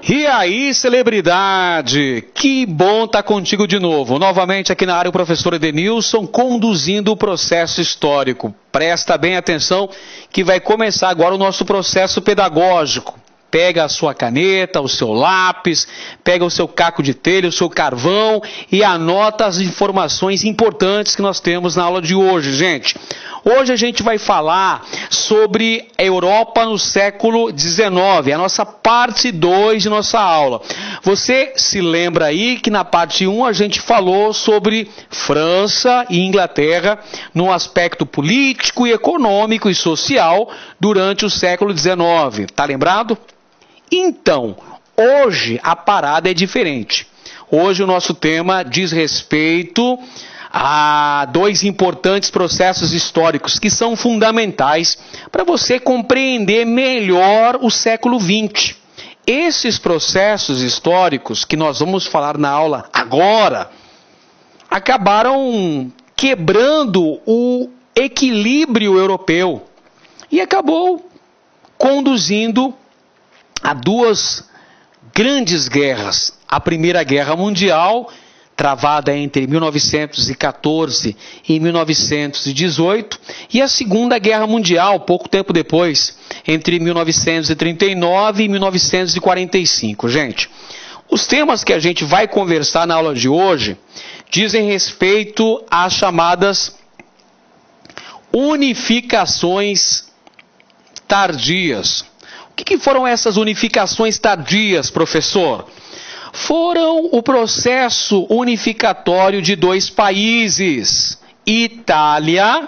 E aí, celebridade, que bom estar contigo de novo. Novamente aqui na área o professor Edenilson conduzindo o processo histórico. Presta bem atenção que vai começar agora o nosso processo pedagógico. Pega a sua caneta, o seu lápis, pega o seu caco de telha, o seu carvão e anota as informações importantes que nós temos na aula de hoje, gente. Hoje a gente vai falar sobre a Europa no século XIX, a nossa parte 2 de nossa aula. Você se lembra aí que na parte 1 a gente falou sobre França e Inglaterra no aspecto político e econômico e social durante o século XIX. Tá lembrado? Então, hoje a parada é diferente. Hoje o nosso tema diz respeito a dois importantes processos históricos que são fundamentais para você compreender melhor o século XX. Esses processos históricos que nós vamos falar na aula agora acabaram quebrando o equilíbrio europeu e acabou conduzindo a duas grandes guerras. A Primeira Guerra Mundial, travada entre 1914 e 1918, e a Segunda Guerra Mundial, pouco tempo depois, entre 1939 e 1945. Gente, os temas que a gente vai conversar na aula de hoje dizem respeito às chamadas unificações tardias. O que foram essas unificações tardias, professor? Foram o processo unificatório de dois países, Itália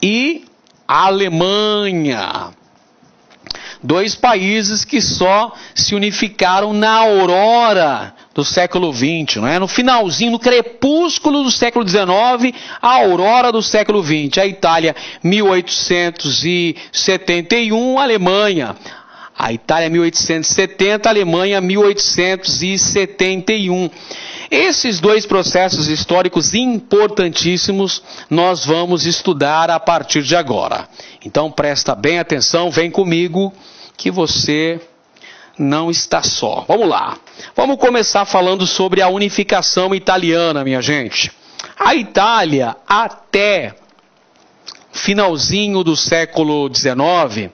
e Alemanha. Dois países que só se unificaram na aurora do século XX, não é? No finalzinho, no crepúsculo do século XIX, a aurora do século XX. A Itália, 1871, a Alemanha. A Itália, 1870, a Alemanha, 1871. Esses dois processos históricos importantíssimos nós vamos estudar a partir de agora. Então presta bem atenção, vem comigo que você não está só. Vamos lá. Vamos começar falando sobre a unificação italiana, minha gente. A Itália, até finalzinho do século XIX,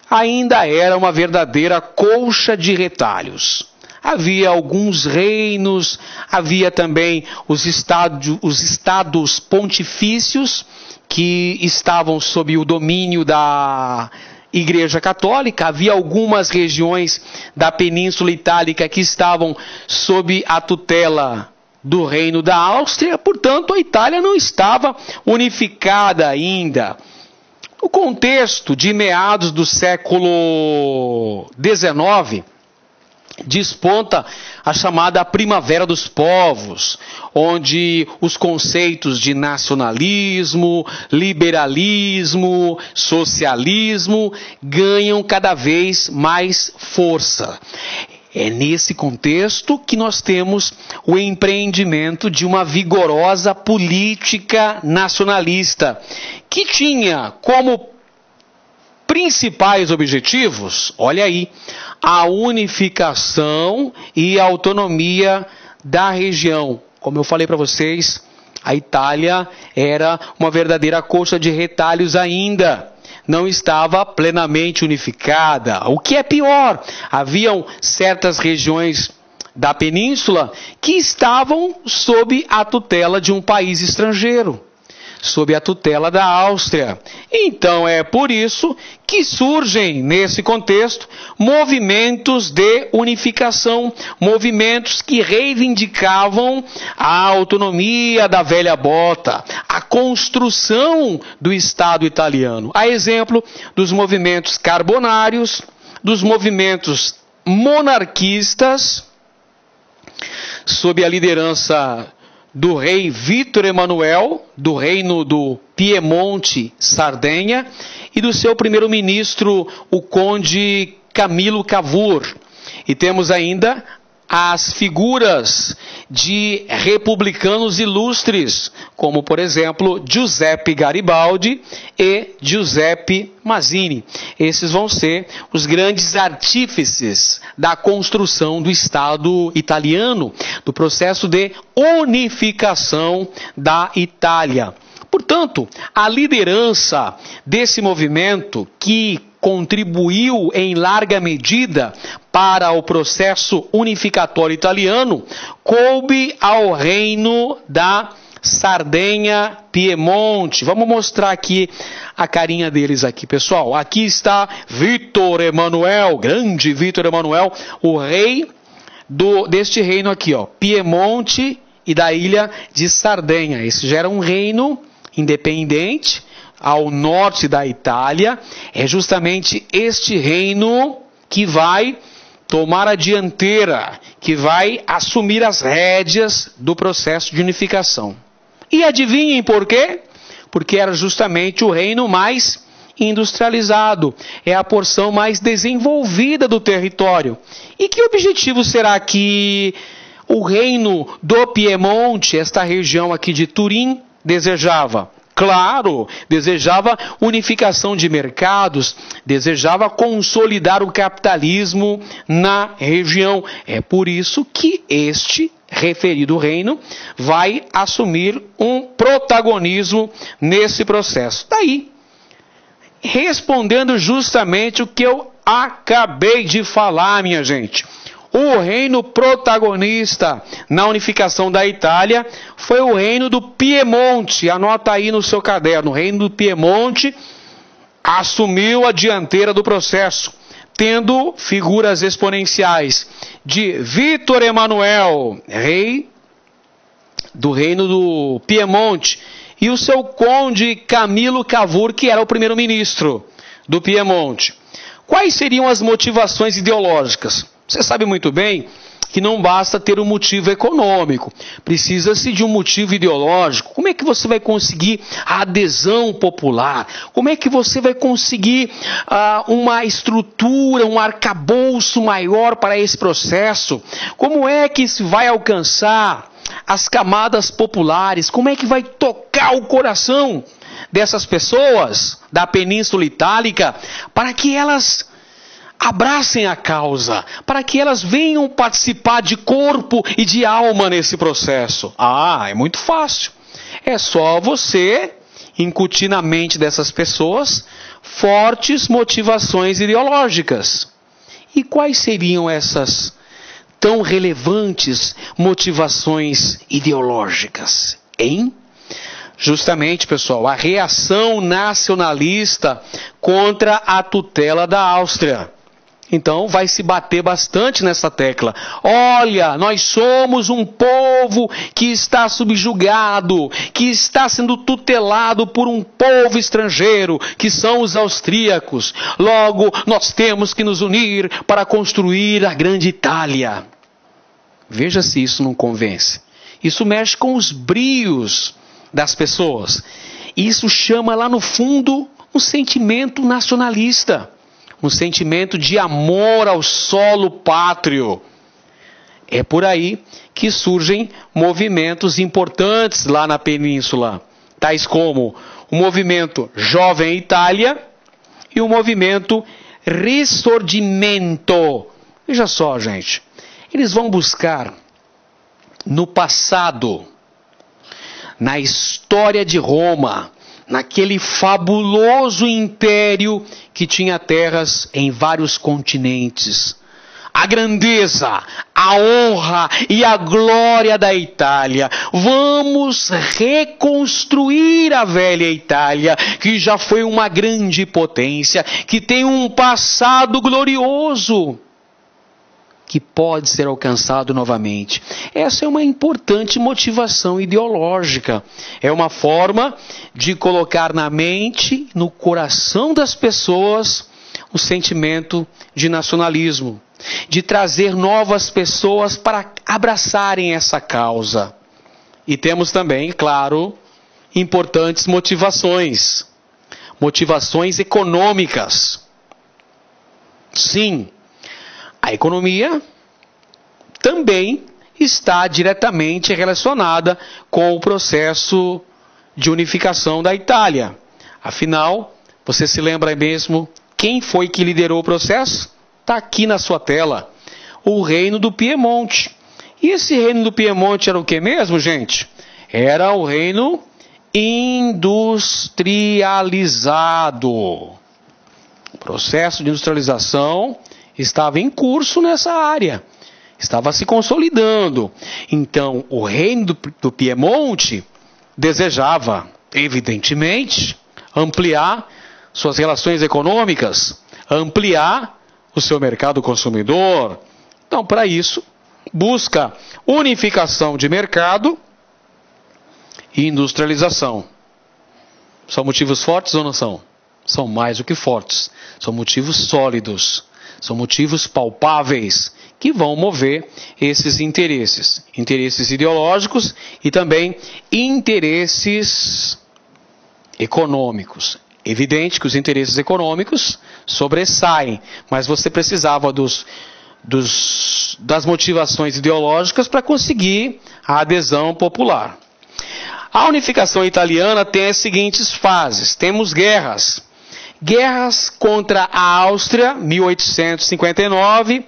ainda era uma verdadeira colcha de retalhos. Havia alguns reinos, havia também os estados pontifícios que estavam sob o domínio da Igreja Católica, havia algumas regiões da Península Itálica que estavam sob a tutela do Reino da Áustria, portanto a Itália não estava unificada ainda. No contexto de meados do século XIX, desponta a chamada Primavera dos Povos, onde os conceitos de nacionalismo, liberalismo, socialismo ganham cada vez mais força. É nesse contexto que nós temos o empreendimento de uma vigorosa política nacionalista, que tinha como principais objetivos, olha aí, a unificação e a autonomia da região. Como eu falei para vocês, a Itália era uma verdadeira colcha de retalhos ainda. Não estava plenamente unificada. O que é pior, haviam certas regiões da península que estavam sob a tutela de um país estrangeiro, sob a tutela da Áustria. Então é por isso que surgem, nesse contexto, movimentos de unificação, movimentos que reivindicavam a autonomia da velha bota, a construção do Estado italiano. A exemplo dos movimentos carbonários, dos movimentos monarquistas, sob a liderança do rei Vítor Emanuel, do reino do Piemonte, Sardenha, e do seu primeiro-ministro, o conde Camilo Cavour. E temos ainda as figuras de republicanos ilustres, como, por exemplo, Giuseppe Garibaldi e Giuseppe Mazzini. Esses vão ser os grandes artífices da construção do Estado italiano, do processo de unificação da Itália. Portanto, a liderança desse movimento, que contribuiu em larga medida para o processo unificatório italiano, coube ao reino da Sardenha-Piemonte. Vamos mostrar aqui a carinha deles aqui, pessoal. Aqui está Vítor Emanuel, grande Vítor Emanuel, o rei deste reino aqui, ó, Piemonte e da ilha de Sardenha. Esse já era um reino independente ao norte da Itália. É justamente este reino que vai tomar a dianteira, que vai assumir as rédeas do processo de unificação. E adivinhem por quê? Porque era justamente o reino mais industrializado, é a porção mais desenvolvida do território. E que objetivo será que o reino do Piemonte, esta região aqui de Turim, desejava? Claro, desejava unificação de mercados, desejava consolidar o capitalismo na região. É por isso que este referido reino vai assumir um protagonismo nesse processo. Daí, respondendo justamente o que eu acabei de falar, minha gente. O reino protagonista na unificação da Itália foi o reino do Piemonte. Anota aí no seu caderno. O reino do Piemonte assumiu a dianteira do processo, tendo figuras exponenciais de Vítor Emanuel, rei do reino do Piemonte, e o seu conde Camilo Cavour, que era o primeiro-ministro do Piemonte. Quais seriam as motivações ideológicas? Você sabe muito bem que não basta ter um motivo econômico, precisa-se de um motivo ideológico. Como é que você vai conseguir a adesão popular? Como é que você vai conseguir uma estrutura, um arcabouço maior para esse processo? Como é que se vai alcançar as camadas populares? Como é que vai tocar o coração dessas pessoas da Península Itálica para que elas abracem a causa, para que elas venham participar de corpo e de alma nesse processo? É muito fácil. É só você incutir na mente dessas pessoas fortes motivações ideológicas. E quais seriam essas tão relevantes motivações ideológicas, hein? Justamente, pessoal, a reação nacionalista contra a tutela da Áustria. Então, vai se bater bastante nessa tecla. Olha, nós somos um povo que está subjugado, que está sendo tutelado por um povo estrangeiro, que são os austríacos. Logo, nós temos que nos unir para construir a grande Itália. Veja se isso não convence. Isso mexe com os brios das pessoas. Isso chama lá no fundo um sentimento nacionalista. Um sentimento de amor ao solo pátrio. É por aí que surgem movimentos importantes lá na península, tais como o movimento Jovem Itália e o movimento Risorgimento. Veja só, gente, eles vão buscar no passado, na história de Roma, naquele fabuloso império que tinha terras em vários continentes, a grandeza, a honra e a glória da Itália. Vamos reconstruir a velha Itália, que já foi uma grande potência, que tem um passado glorioso, que pode ser alcançado novamente. Essa é uma importante motivação ideológica. É uma forma de colocar na mente, no coração das pessoas, o sentimento de nacionalismo, de trazer novas pessoas para abraçarem essa causa. E temos também, claro, importantes motivações econômicas. Sim, a economia também está diretamente relacionada com o processo de unificação da Itália. Afinal, você se lembra mesmo quem foi que liderou o processo? Está aqui na sua tela. O Reino do Piemonte. E esse Reino do Piemonte era o que mesmo, gente? Era o reino industrializado. O processo de industrialização estava em curso nessa área. Estava se consolidando. Então, o Reino do Piemonte desejava, evidentemente, ampliar suas relações econômicas, ampliar o seu mercado consumidor. Então, para isso, busca unificação de mercado e industrialização. São motivos fortes ou não são? São mais do que fortes. São motivos sólidos. São motivos palpáveis que vão mover esses interesses. Interesses ideológicos e também interesses econômicos. Evidente que os interesses econômicos sobressaem, mas você precisava das motivações ideológicas para conseguir a adesão popular. A unificação italiana tem as seguintes fases. Temos guerras. Guerras contra a Áustria, 1859,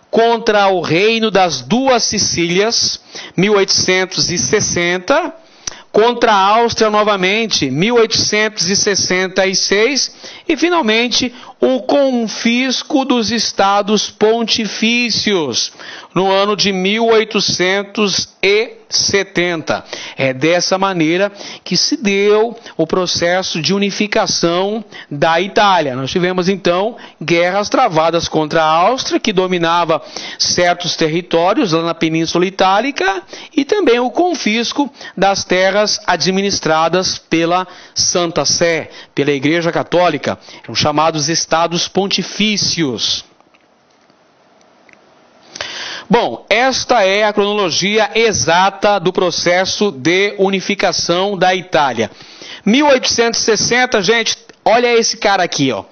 contra o Reino das Duas Sicílias, 1860, contra a Áustria novamente, 1866, e finalmente o confisco dos estados pontifícios, no ano de 1870. É dessa maneira que se deu o processo de unificação da Itália. Nós tivemos então guerras travadas contra a Áustria, que dominava certos territórios lá na Península Itálica, e também o confisco das terras administradas pela Santa Sé, pela Igreja Católica, os chamados estados pontifícios. Bom, esta é a cronologia exata do processo de unificação da Itália. 1860, gente, olha esse cara aqui, ó.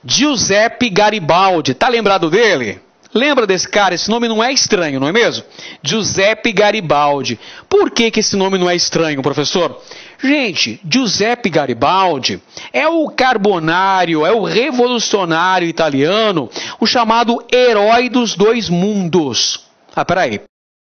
Giuseppe Garibaldi, tá lembrado dele? Lembra desse cara? Esse nome não é estranho, não é mesmo? Giuseppe Garibaldi. Por que esse nome não é estranho, professor? Gente, Giuseppe Garibaldi é o carbonário, é o revolucionário italiano, o chamado herói dos dois mundos. Ah, peraí.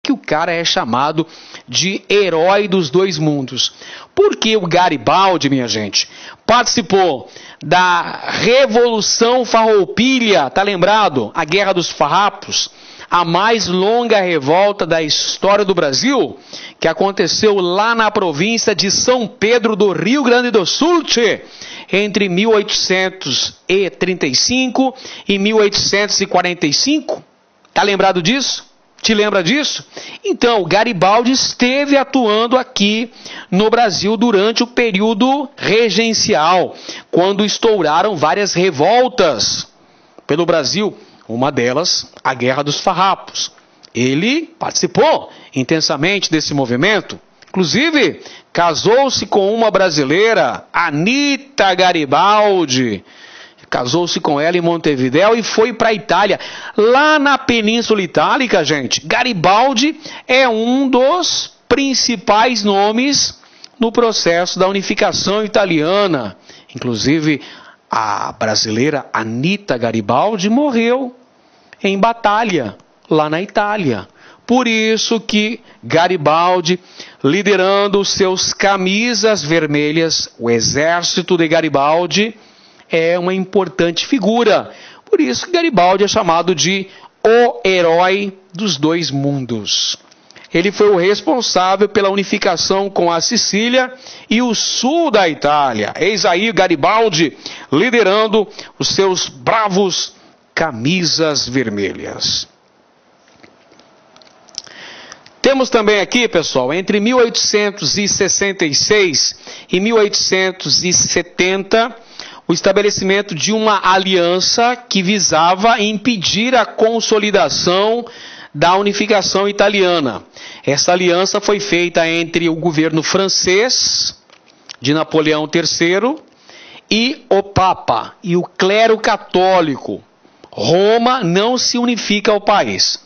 Que o cara é chamado de herói dos dois mundos? Porque o Garibaldi, minha gente, participou da Revolução Farroupilha, tá lembrado? A Guerra dos Farrapos, a mais longa revolta da história do Brasil, que aconteceu lá na província de São Pedro do Rio Grande do Sul, entre 1835 e 1845. Tá lembrado disso? Te lembra disso? Então, Garibaldi esteve atuando aqui no Brasil durante o período regencial, quando estouraram várias revoltas pelo Brasil. Uma delas, a Guerra dos Farrapos. Ele participou intensamente desse movimento. Inclusive, casou-se com uma brasileira, Anita Garibaldi. Casou-se com ela em Montevidéu e foi para a Itália. Lá na Península Itálica, gente, Garibaldi é um dos principais nomes no processo da unificação italiana. Inclusive, a brasileira Anita Garibaldi morreu em batalha lá na Itália. Por isso que Garibaldi, liderando os seus camisas vermelhas, o exército de Garibaldi, é uma importante figura. Por isso que Garibaldi é chamado de o herói dos dois mundos. Ele foi o responsável pela unificação com a Sicília e o sul da Itália. Eis aí Garibaldi liderando os seus bravos camisas vermelhas. Temos também aqui, pessoal, entre 1866 e 1870, o estabelecimento de uma aliança que visava impedir a consolidação da unificação italiana. Essa aliança foi feita entre o governo francês, de Napoleão III, e o Papa, e o clero católico. Roma não se unifica ao país.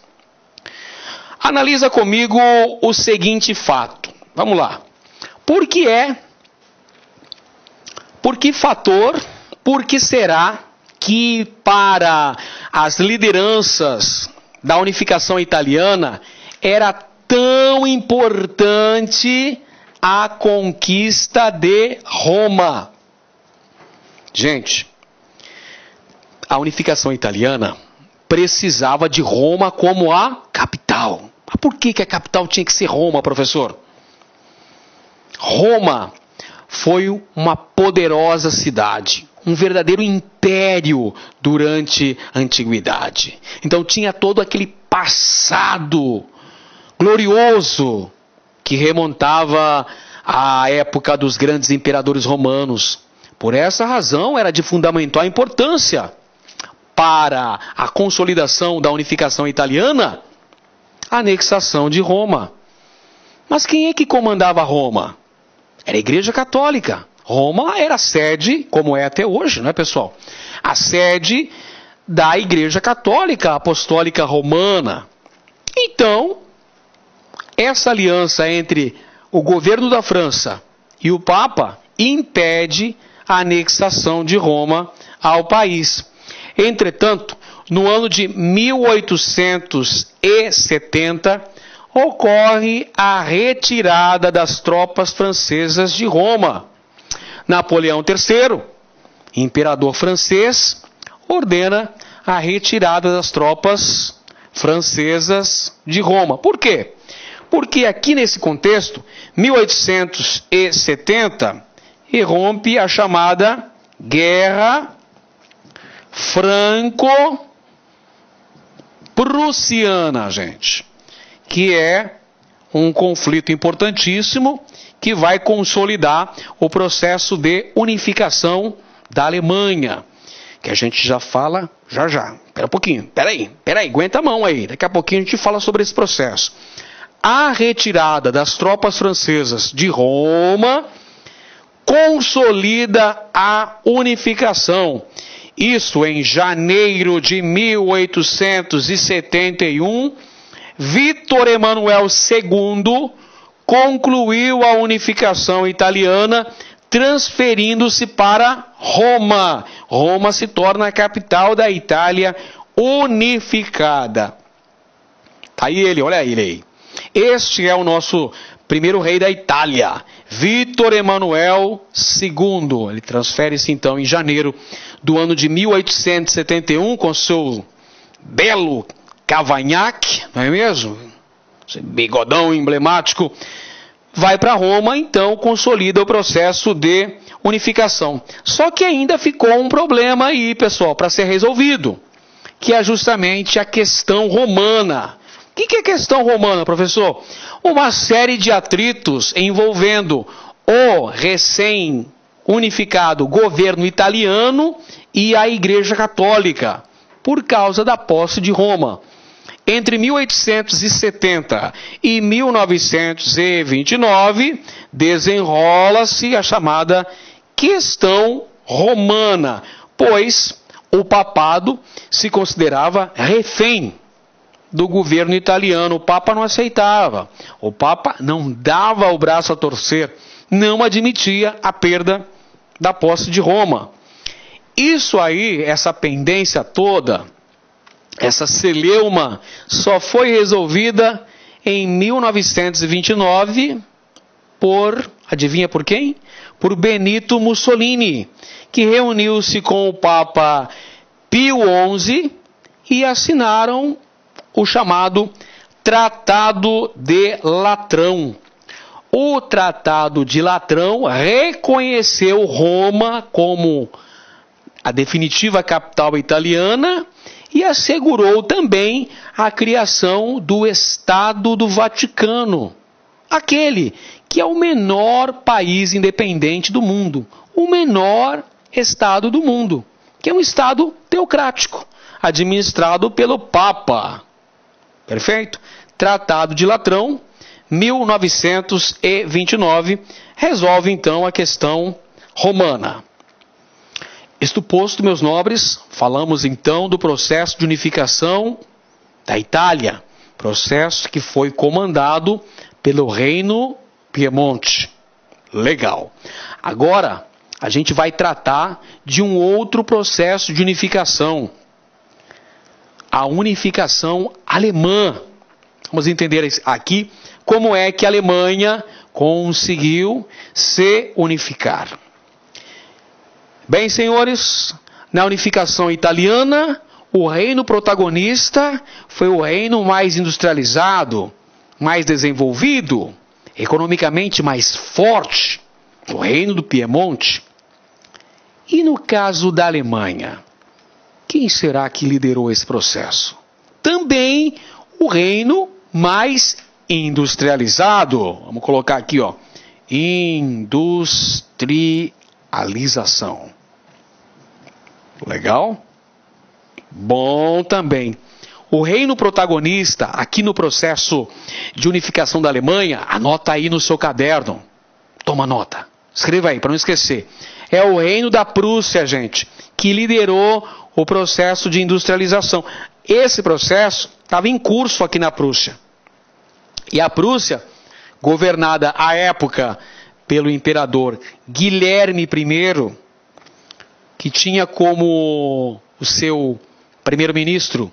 Analisa comigo o seguinte fato. Vamos lá. Por que será que para as lideranças da unificação italiana era tão importante a conquista de Roma? Gente, a unificação italiana precisava de Roma como a capital. Mas por que a capital tinha que ser Roma, professor? Roma foi uma poderosa cidade, um verdadeiro império durante a antiguidade. Então tinha todo aquele passado glorioso que remontava à época dos grandes imperadores romanos. Por essa razão era de fundamental importância para a consolidação da unificação italiana a anexação de Roma. Mas quem é que comandava Roma? Era a Igreja Católica. Roma era a sede, como é até hoje, não é, pessoal? A sede da Igreja Católica Apostólica Romana. Então, essa aliança entre o governo da França e o Papa impede a anexação de Roma ao país. Entretanto, no ano de 1870, ocorre a retirada das tropas francesas de Roma. Napoleão III, imperador francês, ordena a retirada das tropas francesas de Roma. Por quê? Porque aqui nesse contexto, 1870, irrompe a chamada Guerra Franco-Prussiana, gente, que é um conflito importantíssimo que vai consolidar o processo de unificação da Alemanha, que a gente já fala já. Espera um pouquinho, peraí, aguenta a mão aí, daqui a pouquinho a gente fala sobre esse processo. A retirada das tropas francesas de Roma consolida a unificação. Isso em janeiro de 1871, Vítor Emanuel II concluiu a unificação italiana, transferindo-se para Roma. Roma se torna a capital da Itália unificada. Tá aí ele, olha ele aí. Este é o nosso primeiro rei da Itália, Vítor Emanuel II. Ele transfere-se então em janeiro do ano de 1871 com seu belo cavanhaque, não é mesmo? Esse bigodão emblemático. Vai para Roma, então consolida o processo de unificação. Só que ainda ficou um problema aí, pessoal, para ser resolvido, que é justamente a questão romana. O que é a questão romana, professor? Uma série de atritos envolvendo o recém-unificado governo italiano e a Igreja Católica, por causa da posse de Roma. Entre 1870 e 1929, desenrola-se a chamada questão romana, pois o papado se considerava refém do governo italiano. O Papa não aceitava, o Papa não dava o braço a torcer, não admitia a perda da posse de Roma. Isso aí, essa pendência toda, essa celeuma, só foi resolvida em 1929 adivinha por quem? Por Benito Mussolini, que reuniu-se com o Papa Pio XI e assinaram o chamado Tratado de Latrão. O Tratado de Latrão reconheceu Roma como a definitiva capital italiana e assegurou também a criação do Estado do Vaticano, aquele que é o menor país independente do mundo, o menor Estado do mundo, que é um Estado teocrático, administrado pelo Papa. Perfeito? Tratado de Latrão, 1929, resolve então a questão romana. Isto posto, meus nobres, falamos então do processo de unificação da Itália. Processo que foi comandado pelo Reino Piemonte. Legal. Agora, a gente vai tratar de um outro processo de unificação. A unificação alemã. Vamos entender aqui como é que a Alemanha conseguiu se unificar. Bem, senhores, na unificação italiana, o reino protagonista foi o reino mais industrializado, mais desenvolvido, economicamente mais forte, o reino do Piemonte. E no caso da Alemanha, quem será que liderou esse processo? Também o reino mais industrializado. Vamos colocar aqui, ó, industrialização. Legal? Bom também. O reino protagonista aqui no processo de unificação da Alemanha, anota aí no seu caderno. Toma nota. Escreva aí para não esquecer. É o reino da Prússia, gente, que liderou o processo de industrialização. Esse processo estava em curso aqui na Prússia. E a Prússia, governada à época pelo imperador Guilherme I, que tinha como o seu primeiro-ministro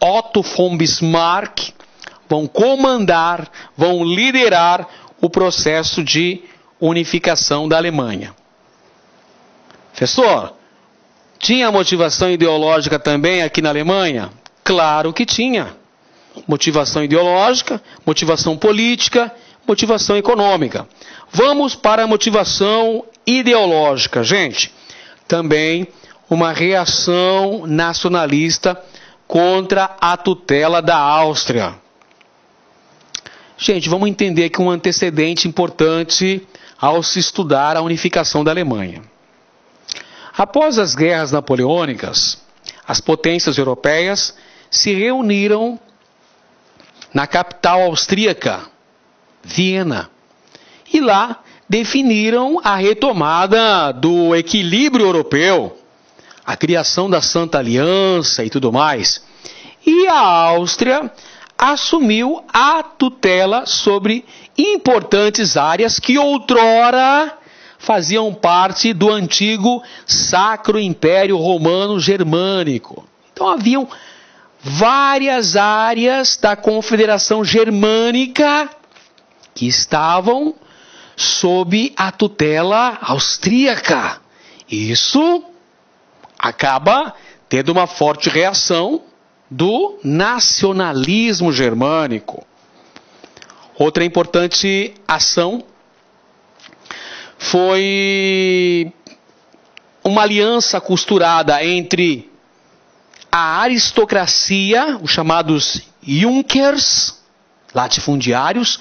Otto von Bismarck, vão comandar, vão liderar o processo de unificação da Alemanha. Professor, tinha motivação ideológica também aqui na Alemanha? Claro que tinha. Motivação ideológica, motivação política, motivação econômica. Vamos para a motivação ideológica, gente. Também uma reação nacionalista contra a tutela da Áustria. Gente, vamos entender aqui um antecedente importante ao se estudar a unificação da Alemanha. Após as guerras napoleônicas, as potências europeias se reuniram na capital austríaca, Viena, e lá definiram a retomada do equilíbrio europeu, a criação da Santa Aliança e tudo mais. E a Áustria assumiu a tutela sobre importantes áreas que outrora faziam parte do antigo Sacro Império Romano Germânico. Então haviam várias áreas da Confederação Germânica que estavam sob a tutela austríaca. Isso acaba tendo uma forte reação do nacionalismo germânico. Outra importante ação foi uma aliança costurada entre a aristocracia, os chamados Junkers, latifundiários,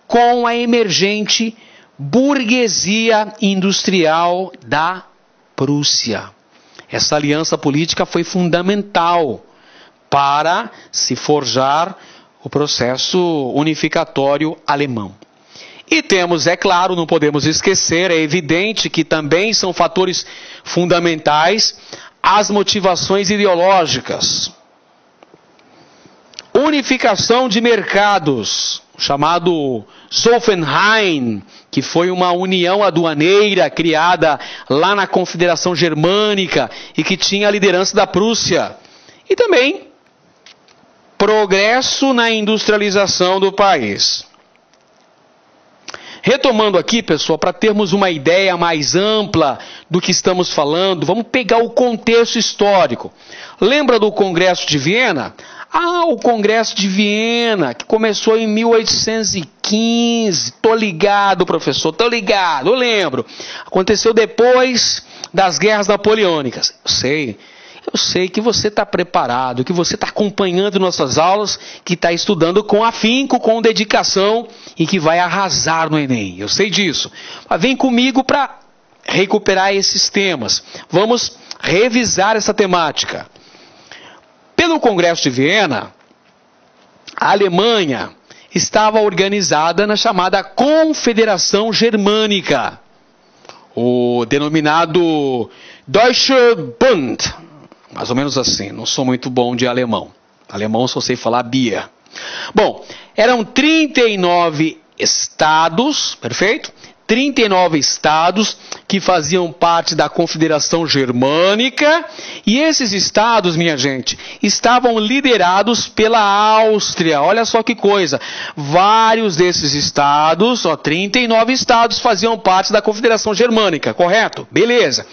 com a emergente burguesia industrial da Prússia. Essa aliança política foi fundamental para se forjar o processo unificatório alemão. E temos, é claro, não podemos esquecer, é evidente que também são fatores fundamentais as motivações ideológicas. Unificação de mercados, chamado Zollverein, que foi uma união aduaneira criada lá na Confederação Germânica e que tinha a liderança da Prússia. E também progresso na industrialização do país. Retomando aqui, pessoal, para termos uma ideia mais ampla do que estamos falando, vamos pegar o contexto histórico. Lembra do Congresso de Viena? O Congresso de Viena, que começou em 1815. Tô ligado, professor, tô ligado, eu lembro. Aconteceu depois das guerras napoleônicas. Eu sei que você está preparado, que você está acompanhando nossas aulas, que está estudando com afinco, com dedicação e que vai arrasar no Enem. Eu sei disso. Mas vem comigo para recuperar esses temas. Vamos revisar essa temática. Pelo Congresso de Viena, a Alemanha estava organizada na chamada Confederação Germânica, o denominado Deutsche Bund. Mais ou menos assim, não sou muito bom de alemão. Alemão só sei falar Bier. Bom, eram 39 estados, perfeito? 39 estados que faziam parte da Confederação Germânica, e esses estados, minha gente, estavam liderados pela Áustria. Olha só que coisa, vários desses estados, 39 estados faziam parte da Confederação Germânica, correto? Beleza.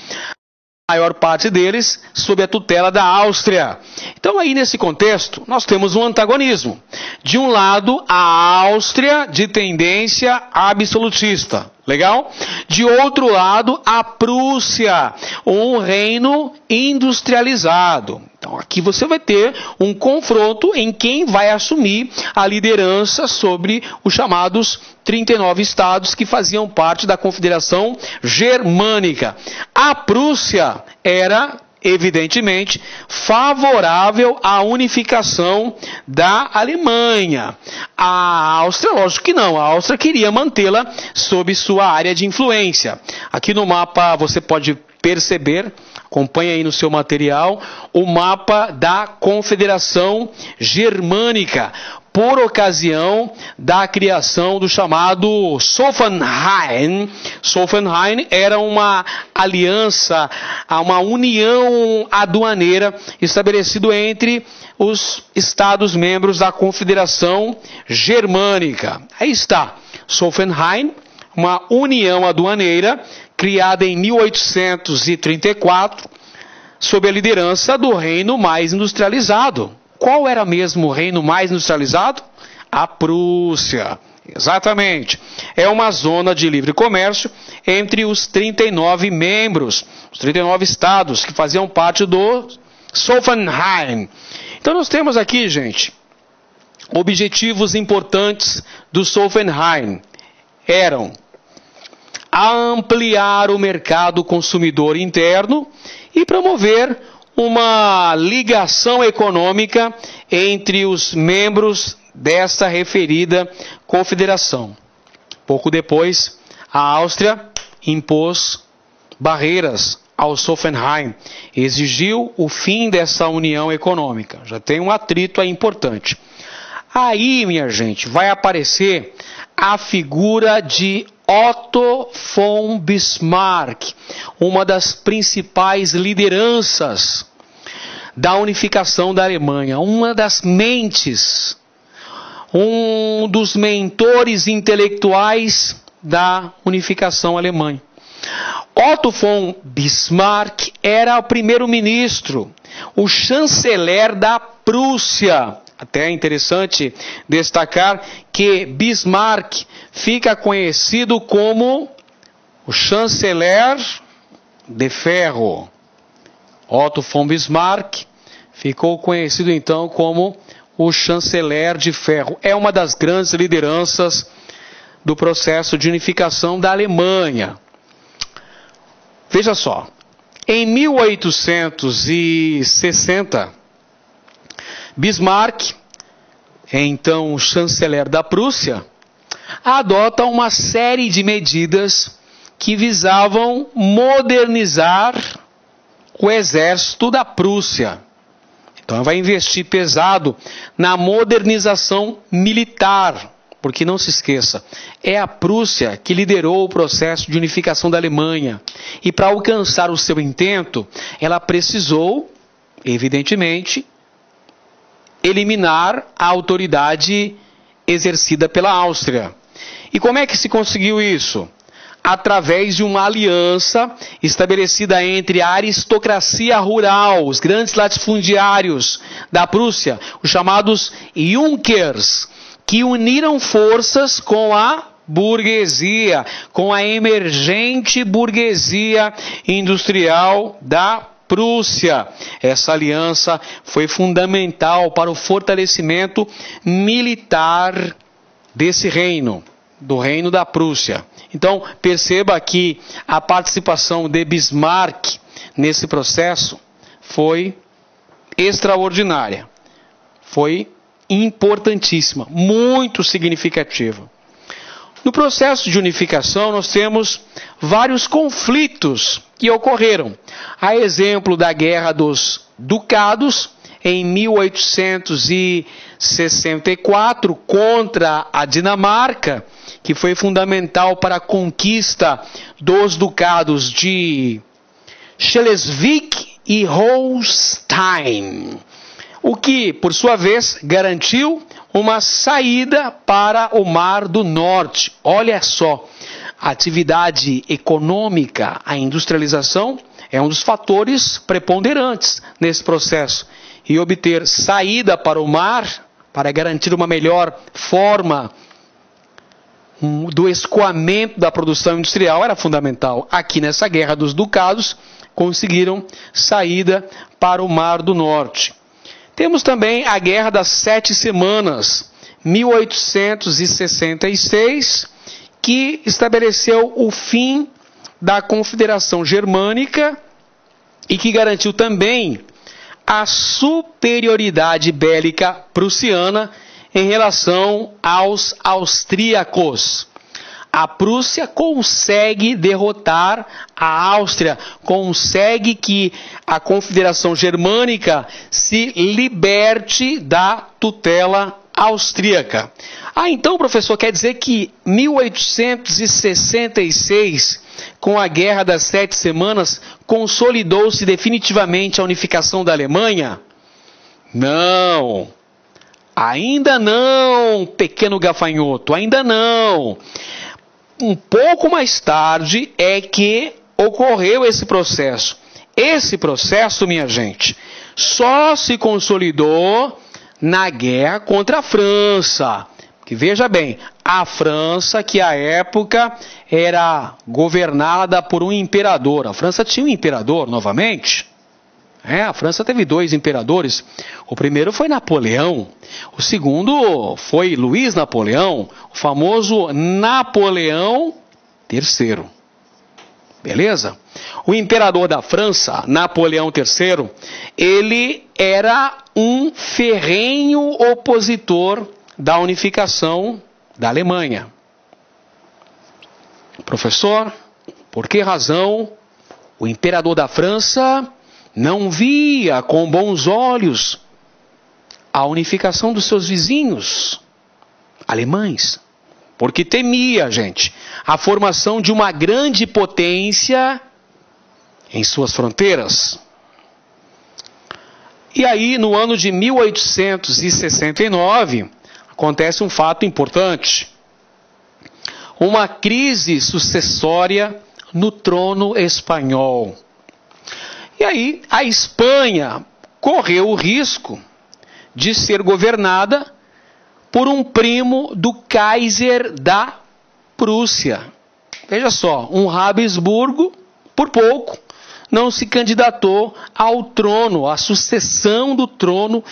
A maior parte deles sob a tutela da Áustria. Então aí nesse contexto nós temos um antagonismo. De um lado a Áustria de tendência absolutista, legal? De outro lado a Prússia, um reino industrializado. Então aqui você vai ter um confronto em quem vai assumir a liderança sobre os chamados 39 estados que faziam parte da Confederação Germânica. A Prússia era, evidentemente, favorável à unificação da Alemanha. A Áustria, lógico que não, a Áustria queria mantê-la sob sua área de influência. Aqui no mapa você pode perceber, acompanha aí no seu material, o mapa da Confederação Germânica, por ocasião da criação do chamado Zollverein. Zollverein era uma aliança, uma união aduaneira estabelecida entre os Estados membros da Confederação Germânica. Aí está, Zollverein, uma união aduaneira criada em 1834, sob a liderança do reino mais industrializado. Qual era mesmo o reino mais industrializado? A Prússia. Exatamente. É uma zona de livre comércio entre os 39 membros, os 39 estados que faziam parte do Zollverein. Então nós temos aqui, gente, objetivos importantes do Zollverein. Eram ampliar o mercado consumidor interno e promover uma ligação econômica entre os membros desta referida confederação. Pouco depois, a Áustria impôs barreiras ao Zollverein, exigiu o fim dessa união econômica. Já tem um atrito aí importante. Aí, minha gente, vai aparecer a figura de Otto von Bismarck, uma das principais lideranças da unificação da Alemanha, uma das mentes, um dos mentores intelectuais da unificação alemã. Otto von Bismarck era o primeiro-ministro, o chanceler da Prússia. Até é interessante destacar que Bismarck fica conhecido como o chanceler de ferro. Otto von Bismarck ficou conhecido então como o chanceler de ferro. É uma das grandes lideranças do processo de unificação da Alemanha. Veja só, em 1860, Bismarck, então chanceler da Prússia, adota uma série de medidas que visavam modernizar o exército da Prússia. Então vai investir pesado na modernização militar, porque não se esqueça, é a Prússia que liderou o processo de unificação da Alemanha. E para alcançar o seu intento, ela precisou, evidentemente, eliminar a autoridade exercida pela Áustria. E como é que se conseguiu isso? Através de uma aliança estabelecida entre a aristocracia rural, os grandes latifundiários da Prússia, os chamados Junkers, que uniram forças com a burguesia, com a emergente burguesia industrial da Prússia. Essa aliança foi fundamental para o fortalecimento militar desse reino, do reino da Prússia. Então, perceba que a participação de Bismarck nesse processo foi extraordinária, foi importantíssima, muito significativa. No processo de unificação, nós temos vários conflitos que ocorreram. A exemplo da Guerra dos Ducados em 1864 contra a Dinamarca, que foi fundamental para a conquista dos ducados de Schleswig e Holstein, o que, por sua vez, garantiu uma saída para o Mar do Norte. Olha só, a atividade econômica, a industrialização, é um dos fatores preponderantes nesse processo. E obter saída para o mar, para garantir uma melhor forma do escoamento da produção industrial, era fundamental. Aqui nessa Guerra dos Ducados, conseguiram saída para o Mar do Norte. Temos também a Guerra das 7 Semanas, 1866, que estabeleceu o fim da Confederação Germânica e que garantiu também a superioridade bélica prussiana em relação aos austríacos. A Prússia consegue derrotar a Áustria, consegue que a Confederação Germânica se liberte da tutela austríaca. Então, professor, quer dizer que 1866, com a Guerra das 7 Semanas, consolidou-se definitivamente a unificação da Alemanha? Não. Ainda não, pequeno gafanhoto, ainda não. Um pouco mais tarde é que ocorreu esse processo. Esse processo, minha gente, só se consolidou na guerra contra a França. Que veja bem, a França, que à época era governada por um imperador. A França tinha um imperador novamente. A França teve 2 imperadores. O primeiro foi Napoleão. O segundo foi Luís Napoleão, o famoso Napoleão III. Beleza? O imperador da França, Napoleão III, ele era um ferrenho opositor da unificação da Alemanha. Professor, por que razão o imperador da França não via com bons olhos a unificação dos seus vizinhos alemães? Porque temia, gente, a formação de uma grande potência em suas fronteiras. E aí, no ano de 1869, acontece um fato importante. Uma crise sucessória no trono espanhol. E aí, a Espanha correu o risco de ser governada por um primo do Kaiser da Prússia. Veja só, um Habsburgo, por pouco, não se candidatou ao trono, à sucessão do trono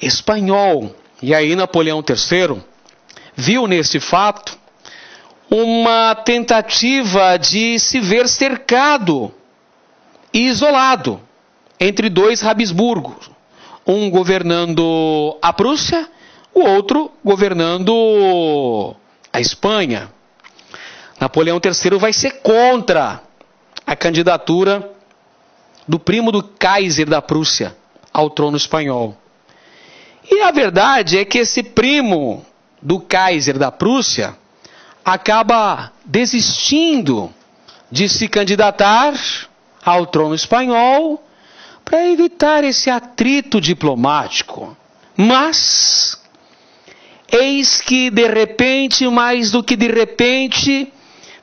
espanhol. E aí Napoleão III viu nesse fato uma tentativa de se ver cercado e isolado entre 2 Habsburgos, um governando a Prússia, o outro governando a Espanha. Napoleão III vai ser contra a candidatura do primo do Kaiser da Prússia ao trono espanhol. E a verdade é que esse primo do Kaiser da Prússia acaba desistindo de se candidatar ao trono espanhol para evitar esse atrito diplomático. Mas eis que de repente, mais do que de repente,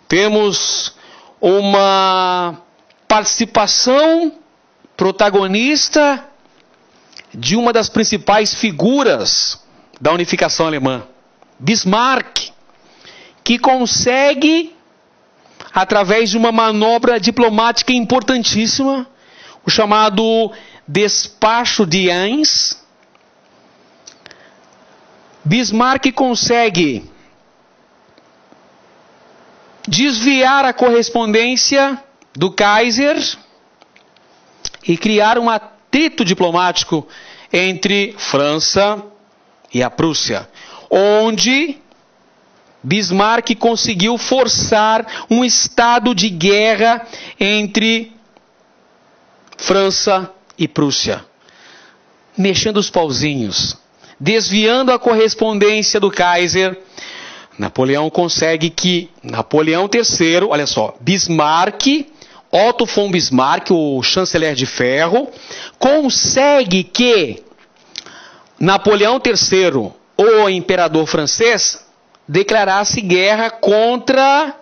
temos uma participação protagonista de uma das principais figuras da unificação alemã, Bismarck, que consegue, através de uma manobra diplomática importantíssima, o chamado Despacho de Eins, Bismarck consegue desviar a correspondência do Kaiser e criar um atrito diplomático entre França e a Prússia, onde Bismarck conseguiu forçar um estado de guerra entre França e Prússia. mexendo os pauzinhos, desviando a correspondência do Kaiser, Napoleão consegue que Napoleão III, olha só, Bismarck, Otto von Bismarck, o chanceler de ferro, consegue que Napoleão III, o imperador francês, declarasse guerra contra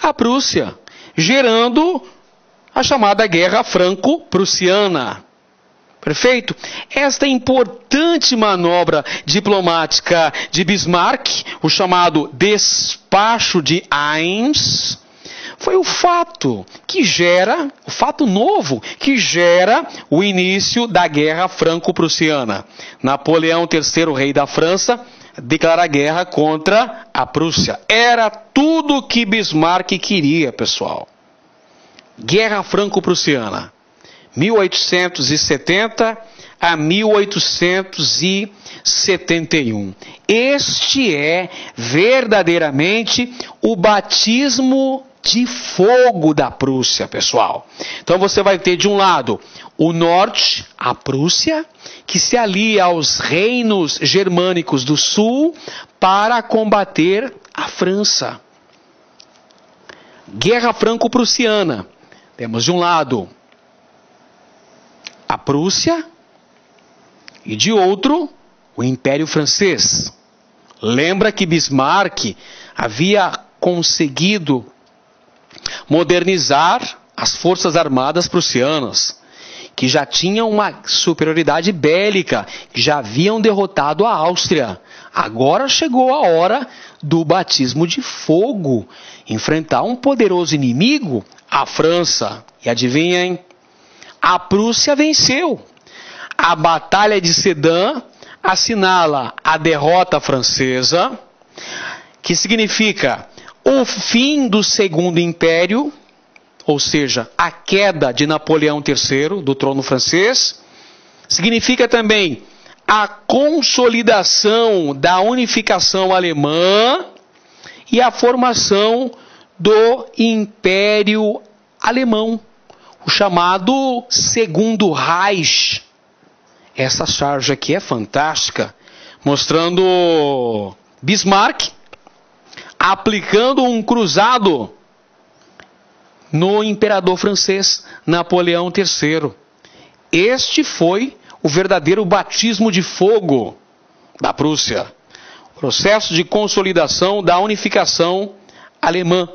a Prússia, gerando a chamada Guerra Franco-Prussiana. Perfeito? Esta importante manobra diplomática de Bismarck, o chamado Despacho de Ems, foi o fato novo, que gera o início da Guerra Franco-Prussiana. Napoleão III, rei da França, declara guerra contra a Prússia. Era tudo que Bismarck queria, pessoal. Guerra Franco-Prussiana, 1870 a 1871. Este é verdadeiramente o batismo de fogo da Prússia, pessoal. Então você vai ter de um lado o norte, a Prússia, que se alia aos reinos germânicos do sul para combater a França. Guerra Franco-Prussiana. Temos de um lado a Prússia e de outro o Império Francês. Lembra que Bismarck havia conseguido modernizar as forças armadas prussianas, que já tinham uma superioridade bélica, que já haviam derrotado a Áustria. Agora chegou a hora do batismo de fogo, enfrentar um poderoso inimigo, a França. E adivinhem? A Prússia venceu. A Batalha de Sedan assinala a derrota francesa, que significa o fim do Segundo Império, ou seja, a queda de Napoleão III do trono francês. Significa também a consolidação da unificação alemã e a formação do Império Alemão, o chamado Segundo Reich. Essa charge aqui é fantástica, mostrando Bismarck aplicando um cruzado no imperador francês Napoleão III. Este foi o verdadeiro batismo de fogo da Prússia. O processo de consolidação da unificação alemã.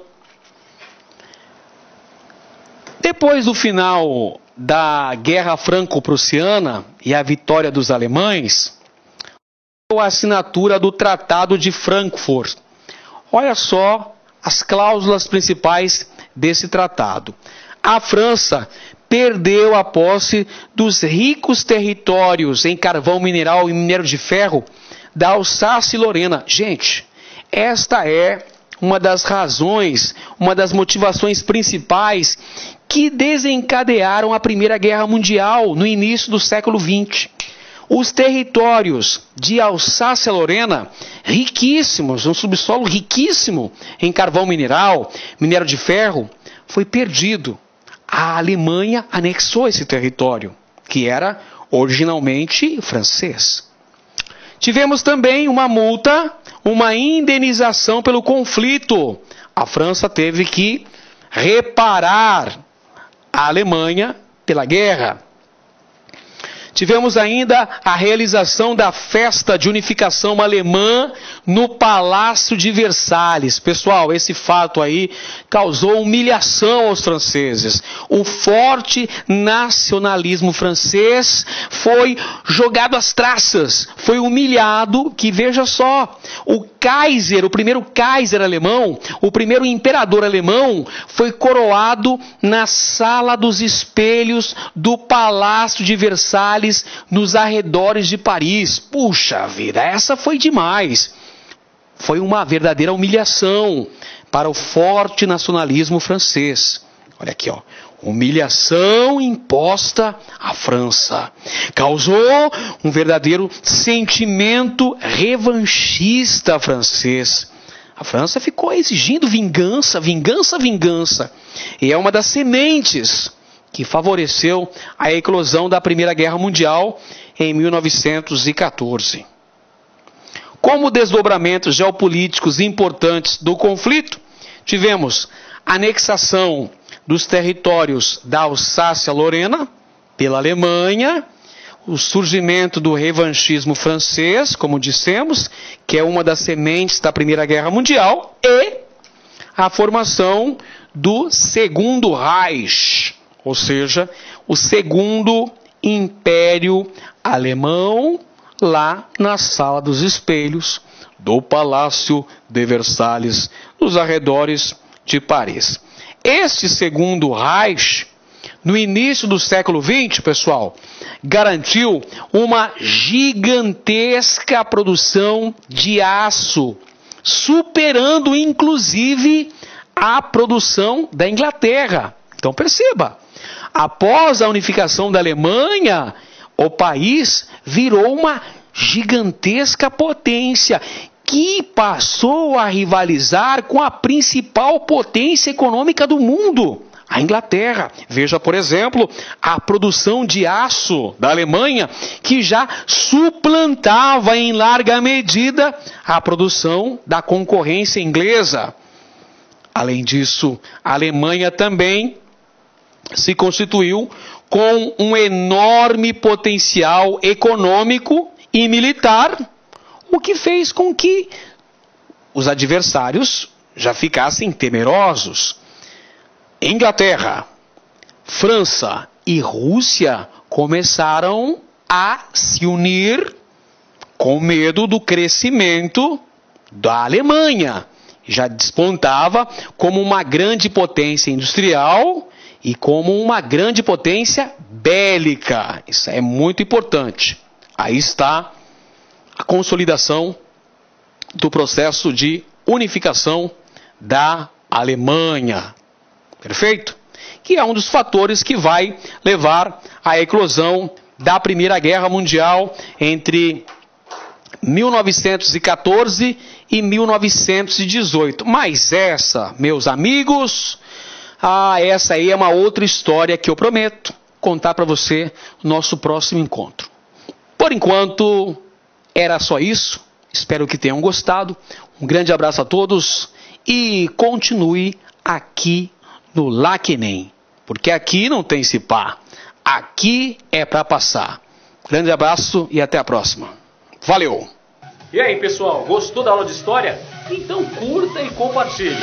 Depois do final da Guerra Franco-Prussiana e a vitória dos alemães, a assinatura do Tratado de Frankfurt. Olha só as cláusulas principais desse tratado. A França perdeu a posse dos ricos territórios em carvão mineral e minério de ferro da Alsácia e Lorena. Gente, esta é uma das razões, uma das motivações principais que desencadearam a Primeira Guerra Mundial no início do século XX. Os territórios de Alsácia-Lorena, riquíssimos, um subsolo riquíssimo em carvão mineral, minério de ferro, foi perdido. A Alemanha anexou esse território, que era originalmente francês. Tivemos também uma multa, uma indenização pelo conflito. A França teve que reparar a Alemanha pela guerra. Tivemos ainda a realização da festa de unificação alemã no Palácio de Versalhes. Pessoal, esse fato aí causou humilhação aos franceses. O forte nacionalismo francês foi jogado às traças, foi humilhado, que veja só, o Kaiser, o primeiro Kaiser alemão, o primeiro imperador alemão, foi coroado na Sala dos Espelhos do Palácio de Versalhes, nos arredores de Paris. Puxa vida, essa foi demais. Foi uma verdadeira humilhação para o forte nacionalismo francês. Olha aqui, ó. Humilhação imposta à França. Causou um verdadeiro sentimento revanchista francês. A França ficou exigindo vingança, vingança, vingança. E é uma das sementes que favoreceu a eclosão da Primeira Guerra Mundial em 1914. Como desdobramentos geopolíticos importantes do conflito, tivemos a anexação dos territórios da Alsácia-Lorena pela Alemanha, o surgimento do revanchismo francês, como dissemos, que é uma das sementes da Primeira Guerra Mundial, e a formação do Segundo Reich, ou seja, o Segundo Império Alemão, lá na Sala dos Espelhos do Palácio de Versalhes, nos arredores de Paris. Este Segundo Reich, no início do século XX, pessoal, garantiu uma gigantesca produção de aço, superando inclusive a produção da Inglaterra. Então perceba, após a unificação da Alemanha, o país virou uma gigantesca potência que passou a rivalizar com a principal potência econômica do mundo, a Inglaterra. Veja, por exemplo, a produção de aço da Alemanha, que já suplantava em larga medida a produção da concorrência inglesa. Além disso, a Alemanha também se constituiu com um enorme potencial econômico e militar, o que fez com que os adversários já ficassem temerosos. Inglaterra, França e Rússia começaram a se unir com medo do crescimento da Alemanha. Já despontava como uma grande potência industrial e como uma grande potência bélica. Isso é muito importante. Aí está a consolidação do processo de unificação da Alemanha. Perfeito? Que é um dos fatores que vai levar à eclosão da Primeira Guerra Mundial entre 1914 e 1918. Mas essa, meus amigos, essa aí é uma outra história que eu prometo contar para você no nosso próximo encontro. Por enquanto, era só isso. Espero que tenham gostado. Um grande abraço a todos e continue aqui no LACNEM, porque aqui não tem se pá. Aqui é para passar. Grande abraço e até a próxima. Valeu! E aí, pessoal, gostou da aula de história? Então curta e compartilhe.